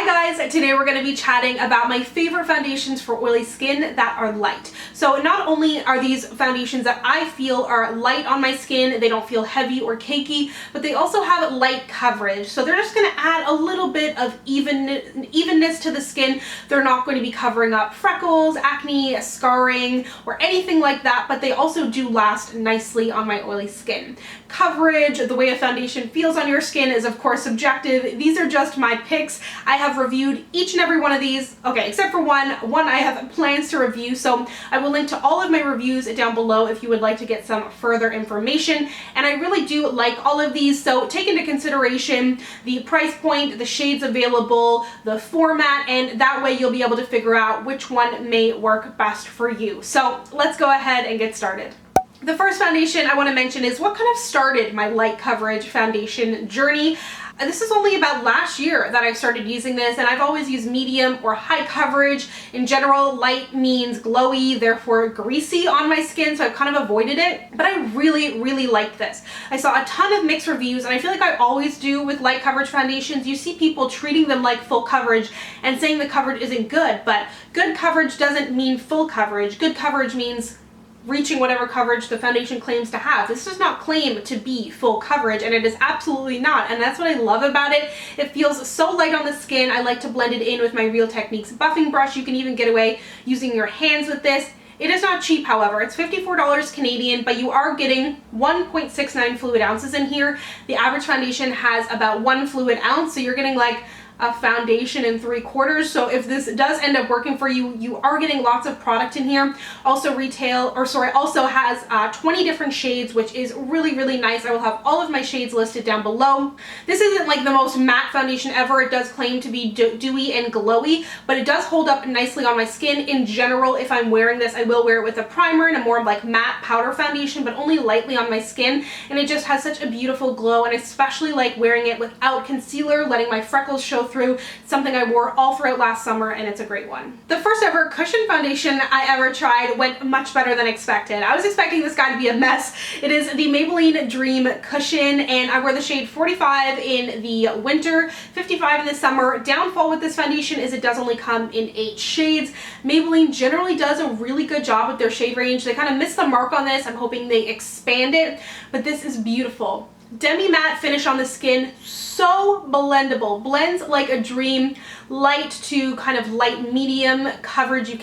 guys, today we're going to be chatting about my favorite foundations for oily skin that are light. So not only are these foundations that I feel are light on my skin, they don't feel heavy or cakey, but they also have light coverage. So they're just going to add a little bit of evenness to the skin. They're not going to be covering up freckles, acne, scarring, or anything like that, but they also do last nicely on my oily skin. Coverage, the way a foundation feels on your skin is of course subjective. These are just my picks. I have reviewed each and every one of these, okay, except for one I have plans to review, so I will link to all of my reviews down below if you would like to get some further information. And I really do like all of these, so take into consideration the price point, the shades available, the format, and that way you'll be able to figure out which one may work best for you. So let's go ahead and get started. The first foundation I want to mention is what kind of started my light coverage foundation journey. This is only about last year that I started using this, and I've always used medium or high coverage. In general, light means glowy, therefore greasy on my skin, so I've kind of avoided it, but I really like this. I saw a ton of mixed reviews, and I feel like I always do with light coverage foundations. You see people treating them like full coverage and saying the coverage isn't good, but good coverage doesn't mean full coverage. Good coverage means reaching whatever coverage the foundation claims to have. This does not claim to be full coverage, and it is absolutely not, and that's what I love about it. It feels so light on the skin. I like to blend it in with my Real Techniques buffing brush. You can even get away using your hands with this. It is not cheap, however. It's $54 Canadian, but you are getting 1.69 fluid ounces in here. The average foundation has about 1 fluid ounce, so you're getting like a foundation in 3/4. So if this does end up working for you, you are getting lots of product in here. Also also has 20 different shades, which is really nice. I will have all of my shades listed down below. This isn't like the most matte foundation ever. It does claim to be dewy and glowy, but it does hold up nicely on my skin. In general, if I'm wearing this, I will wear it with a primer and a more like matte powder foundation, but only lightly on my skin, and it just has such a beautiful glow, and I especially like wearing it without concealer, letting my freckles show through. Something I wore all throughout last summer, and it's a great one. The first ever cushion foundation I ever tried went much better than expected. I was expecting this guy to be a mess. It is the Maybelline Dream Cushion, and I wear the shade 45 in the winter, 55 in the summer. Downfall with this foundation is it does only come in 8 shades. Maybelline generally does a really good job with their shade range. They kind of missed the mark on this. I'm hoping they expand it, but this is beautiful. Demi matte finish on the skin, so blendable, blends like a dream. Light to kind of light medium coverage. You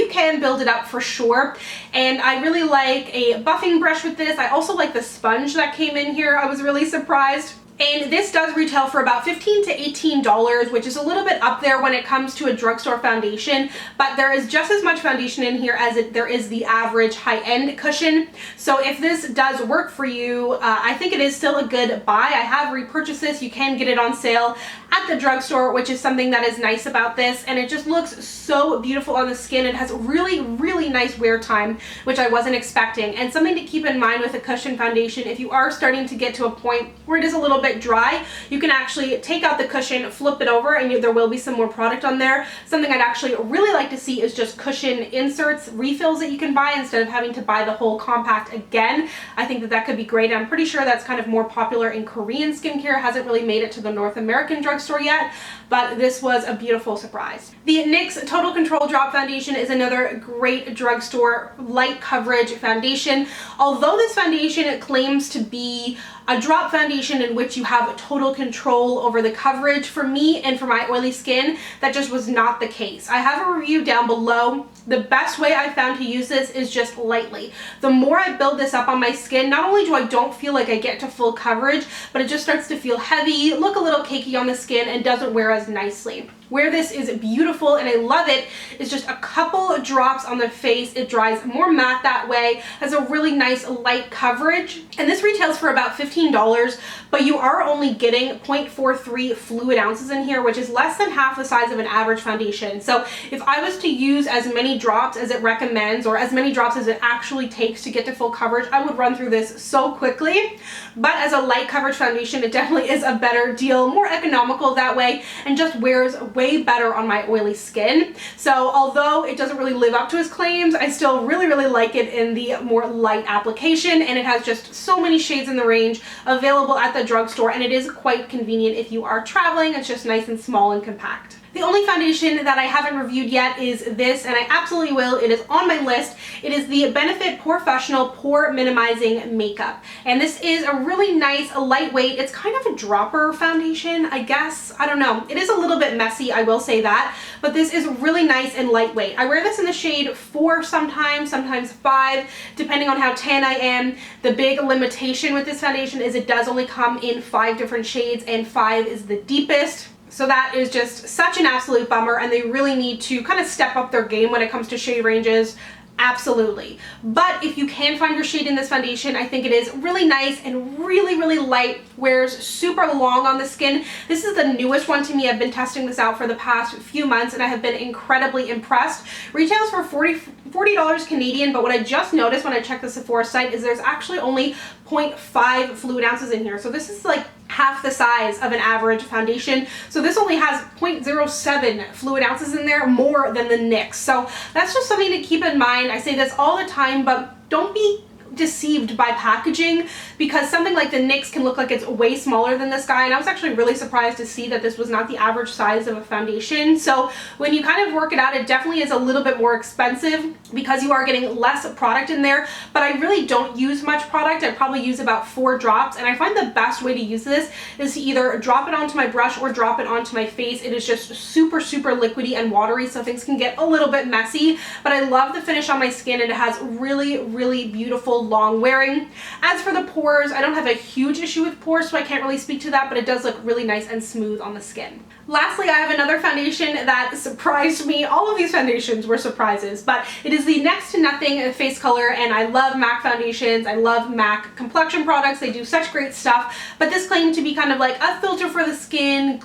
can build it up for sure, and I really like a buffing brush with this. I also like the sponge that came in here. I was really surprised. And this does retail for about $15 to $18, which is a little bit up there when it comes to a drugstore foundation, but there is just as much foundation in here as there is the average high-end cushion. So if this does work for you, I think it is still a good buy. I have repurchased this. You can get it on sale at the drugstore, which is something that is nice about this, and it just looks so beautiful on the skin. It has really nice wear time, which I wasn't expecting. And something to keep in mind with a cushion foundation, if you are starting to get to a point where it is a little bit dry, you can actually take out the cushion, flip it over, and there will be some more product on there. Something I'd actually really like to see is just cushion inserts, refills that you can buy instead of having to buy the whole compact again. I think that could be great. I'm pretty sure that's kind of more popular in Korean skincare. It hasn't really made it to the North American drugstore yet, but this was a beautiful surprise. The NYX Total Control Drop Foundation is another great drugstore light coverage foundation. Although this foundation claims to be a drop foundation in which you have total control over the coverage, for me and for my oily skin, that just was not the case. I have a review down below. The best way I found to use this is just lightly. The more I build this up on my skin, not only do I don't feel like I get to full coverage, but it just starts to feel heavy, look a little cakey on the skin, and doesn't wear as nicely. Where this is beautiful and I love it is just a couple drops on the face. It dries more matte that way, has a really nice light coverage, and this retails for about $15, but you are only getting 0.43 fluid ounces in here, which is less than half the size of an average foundation. So if I was to use as many drops as it recommends, or as many drops as it actually takes to get to full coverage, I would run through this so quickly. But as a light coverage foundation, it definitely is a better deal, more economical that way, and just wears way better on my oily skin. So although it doesn't really live up to its claims, I still really like it in the more light application, and it has just so many shades in the range. range available at the drugstore, and it is quite convenient if you are traveling. It's just nice and small and compact. The only foundation that I haven't reviewed yet is this, and I absolutely will. It is on my list. It is the Benefit Porefessional Pore Minimizing Makeup. And this is a really nice, lightweight, it's kind of a dropper foundation, I guess. I don't know. It is a little bit messy, I will say that, but this is really nice and lightweight. I wear this in the shade 4 sometimes 5, depending on how tan I am. The big limitation with this foundation is it does only come in 5 different shades, and 5 is the deepest. So that is just such an absolute bummer, and they really need to kind of step up their game when it comes to shade ranges. Absolutely. But if you can find your shade in this foundation, I think it is really nice and really light, wears super long on the skin. This is the newest one to me. I've been testing this out for the past few months and I have been incredibly impressed. Retails for $40 Canadian, but what I just noticed when I checked the Sephora site is there's actually only 0.5 fluid ounces in here. So this is like half the size of an average foundation. So this only has 0.07 fluid ounces in there, more than the NYX. So that's just something to keep in mind. I say this all the time, but don't be deceived by packaging, because something like the NYX can look like it's way smaller than this guy, and I was actually really surprised to see that this was not the average size of a foundation. So when you kind of work it out, it definitely is a little bit more expensive because you are getting less product in there, but I really don't use much product. I probably use about 4 drops, and I find the best way to use this is to either drop it onto my brush or drop it onto my face. It is just super liquidy and watery, so things can get a little bit messy, but I love the finish on my skin, and it has really beautiful long wearing. As for the pores, I don't have a huge issue with pores, so I can't really speak to that, but it does look really nice and smooth on the skin. Lastly, I have another foundation that surprised me. All of these foundations were surprises, but it is the Next to Nothing face color, and I love MAC foundations. I love MAC complexion products. They do such great stuff, but this claimed to be kind of like a filter for the skin,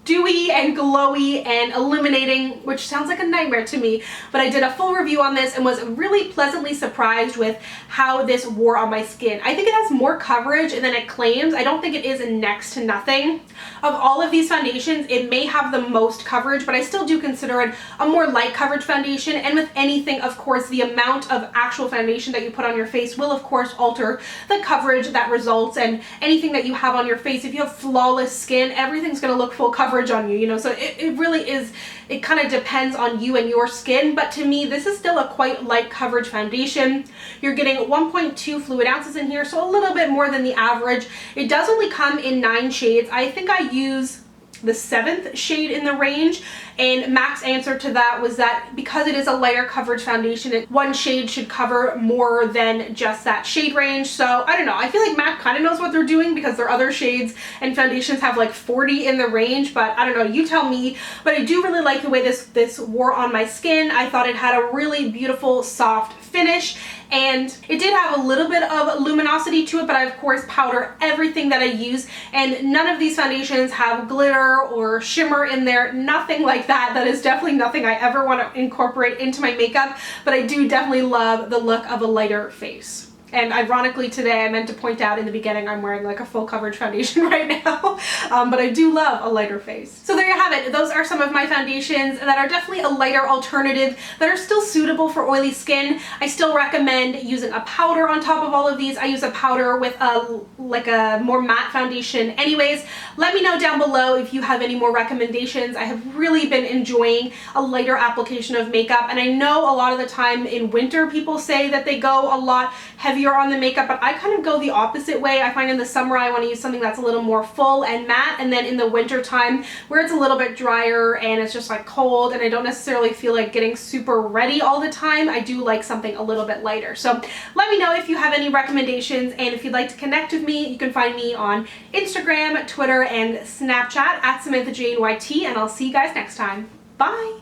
dewy and glowy and illuminating, which sounds like a nightmare to me, but I did a full review on this and was really pleasantly surprised with how this wore on my skin. I think it has more coverage than it claims. I don't think it is next to nothing. Of all of these foundations, it may have the most coverage, but I still do consider it a more light coverage foundation, and with anything, of course, the amount of actual foundation that you put on your face will, of course, alter the coverage that results, and anything that you have on your face, if you have flawless skin, everything's going to look full coverage on you, you know, so it really is, it kind of depends on you and your skin, but to me, this is still a quite light coverage foundation. You're getting 1.2 fluid ounces in here, so a little bit more than the average. It does only come in 9 shades. I think I use the 7th shade in the range, and Mac's answer to that was that because it is a lighter coverage foundation, one shade should cover more than just that shade range. So I don't know, I feel like Mac kind of knows what they're doing because their other shades and foundations have like 40 in the range, but I don't know, you tell me. But I do really like the way this wore on my skin. I thought it had a really beautiful soft finish, and it did have a little bit of luminosity to it, but I of course powder everything that I use, and none of these foundations have glitter or shimmer in there, nothing like that. That is definitely nothing I ever want to incorporate into my makeup, but I do definitely love the look of a lighter face. And ironically today, I meant to point out in the beginning, I'm wearing like a full coverage foundation right now, but I do love a lighter face. So there you have it. Those are some of my foundations that are definitely a lighter alternative that are still suitable for oily skin. I still recommend using a powder on top of all of these. I use a powder with a more matte foundation anyways. Let me know down below if you have any more recommendations. I have really been enjoying a lighter application of makeup, and I know a lot of the time in winter people say that they go a lot heavier on the makeup, but I kind of go the opposite way. I find in the summer I want to use something that's a little more full and matte, and then in the winter time where it's a little bit drier and it's just like cold and I don't necessarily feel like getting super ready all the time, I do like something a little bit lighter. So let me know if you have any recommendations, and if you'd like to connect with me, you can find me on Instagram, Twitter, and Snapchat at SamanthaJaneYT, and I'll see you guys next time. Bye!